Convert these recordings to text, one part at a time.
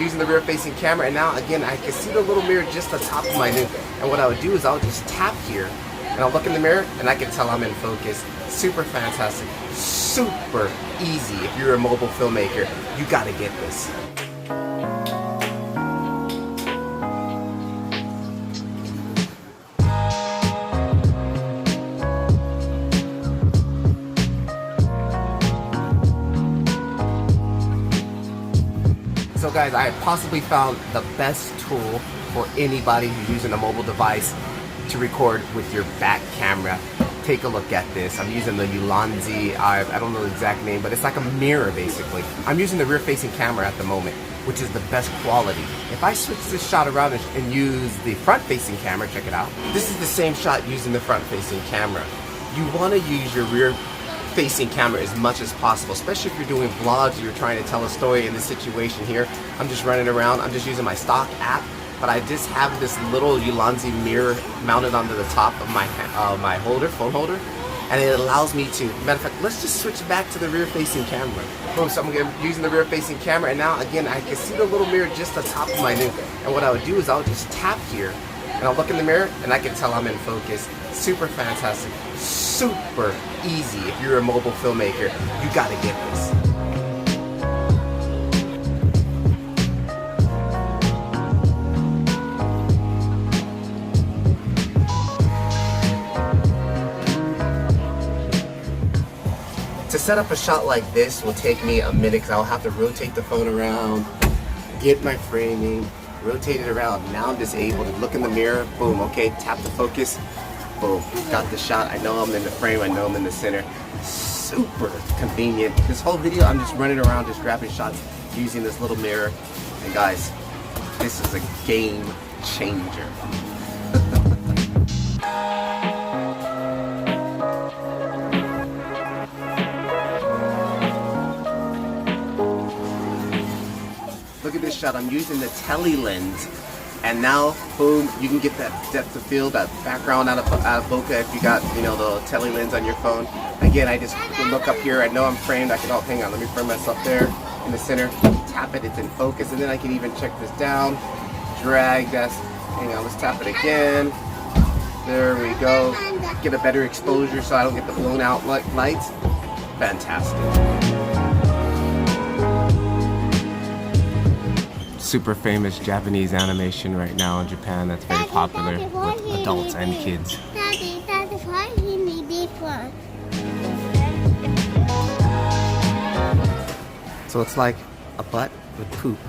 using the rear facing camera, and now again I can see the little mirror just the top of my new. And what I would do is I would just tap here and I'll look in the mirror and I can tell I'm in focus. Super fantastic, super easy. If you're a mobile filmmaker, you gotta get this. So guys, I possibly found the best tool for anybody who's using a mobile device to record with your back camera. Take a look at this. I'm using the ULANZI, I don't know the exact name, but it's like a mirror basically. I'm using the rear facing camera at the moment, which is the best quality. If I switch this shot around and use the front facing camera, check it out. This is the same shot using the front facing camera. You want to use your rear facing camera as much as possible, especially if you're doing vlogs or you're trying to tell a story. In this situation here, I'm just running around, I'm just using my stock app, but I just have this little Yulonzi Mirror mounted onto the top of my phone holder, and it allows me to, matter of fact, let's just switch back to the rear facing camera. Boom, so I'm using the rear facing camera, and now again I can see the little mirror just the top of my new. And what I would do is I would just tap here and I'll look in the mirror and I can tell I'm in focus. Super fantastic, super easy. If you're a mobile filmmaker, you gotta get this. To set up a shot like this will take me a minute because I'll have to rotate the phone around, get my framing, rotate it around. Now I'm just able to look in the mirror, boom, okay, tap the focus, boom, got the shot. I know I'm in the frame, I know I'm in the center. Super convenient. This whole video I'm just running around just grabbing shots using this little mirror. And guys, this is a game changer. Look at this shot, I'm using the Tele Lens, and now, boom, you can get that depth of field, that background out of bokeh if you got, you know, the Tele Lens on your phone. Again, I just look up here, I know I'm framed, I can, oh, hang on, let me frame myself there, in the center, tap it, it's in focus, and then I can even check this down, drag, that's, hang on, let's tap it again, there we go, get a better exposure so I don't get the blown out lights, fantastic. Super famous Japanese animation right now in Japan that's very popular with adults and kids. Daddy, why he need this one? So it's like a butt with poop.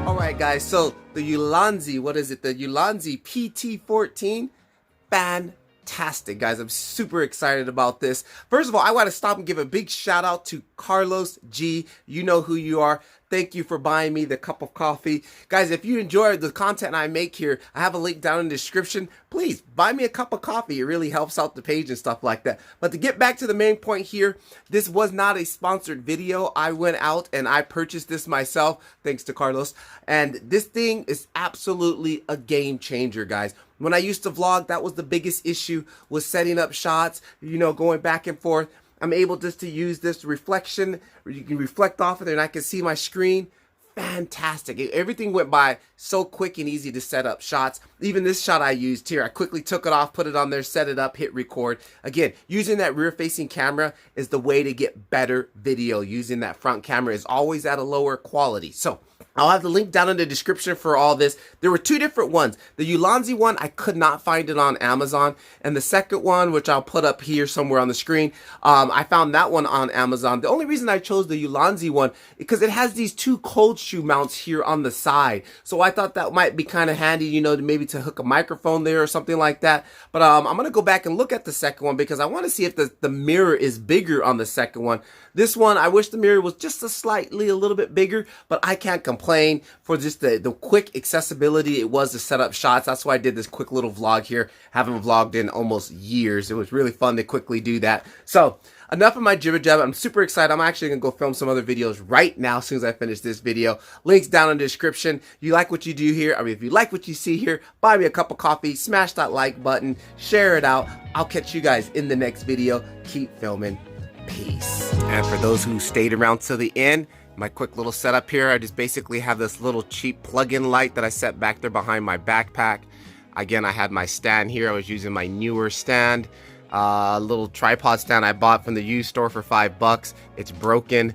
Alright guys, so the ULANZI, what is it? The ULANZI PT14, fantastic guys. I'm super excited about this. First of all, I want to stop and give a big shout out to Carlos G. You know who you are. Thank you for buying me the cup of coffee. Guys, if you enjoy the content I make here, I have a link down in the description. Please buy me a cup of coffee. It really helps out the page and stuff like that. But to get back to the main point here, this was not a sponsored video. I went out and I purchased this myself, thanks to Carlos. And this thing is absolutely a game changer, guys. When I used to vlog, that was the biggest issue, was setting up shots, you know, going back and forth. I'm able just to use this reflection, where you can reflect off of it and I can see my screen. Fantastic. Everything went by so quick and easy to set up shots. Even this shot I used here, I quickly took it off, put it on there, set it up, hit record. Again, using that rear facing camera is the way to get better video. Using that front camera is always at a lower quality. So I'll have the link down in the description for all this. There were two different ones. The ULANZI one, I could not find it on Amazon. And the second one, which I'll put up here somewhere on the screen, I found that one on Amazon. The only reason I chose the ULANZI one, because it has these two cold shoe mounts here on the side. So I thought that might be kind of handy, you know, maybe to hook a microphone there or something like that. But I'm going to go back and look at the second one because I want to see if the mirror is bigger on the second one. This one, I wish the mirror was just a little bit bigger, but I can't complain for just the quick accessibility it was to set up shots. That's why I did this quick little vlog here. Haven't vlogged in almost years. It was really fun to quickly do that. So enough of my jibber jabber. I'm super excited. I'm actually going to go film some other videos right now as soon as I finish this video. Links down in the description. You like what you do here? I mean, if you like what you see here, buy me a cup of coffee, smash that like button, share it out. I'll catch you guys in the next video. Keep filming. Peace. And for those who stayed around till the end, My quick little setup here, I just basically have this little cheap plug-in light that I set back there behind my backpack. Again, I had my stand here. I was using my newer stand. A little tripod stand I bought from the used store for $5. It's broken,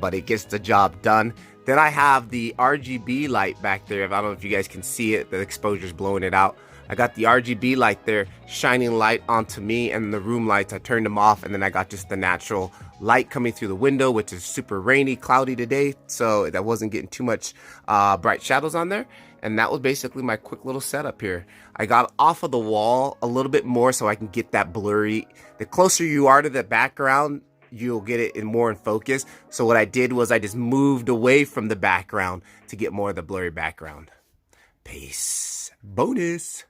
but it gets the job done. Then I have the RGB light back there. I don't know if you guys can see it. The exposure's blowing it out. I got the RGB light there, shining light onto me, and the room lights, I turned them off, and then I got just the natural light coming through the window, which is super rainy, cloudy today, so that wasn't getting too much bright shadows on there. And that was basically my quick little setup here. I got off of the wall a little bit more so I can get that blurry. The closer you are to the background, you'll get it more in focus. So what I did was I just moved away from the background to get more of the blurry background. Peace. Bonus.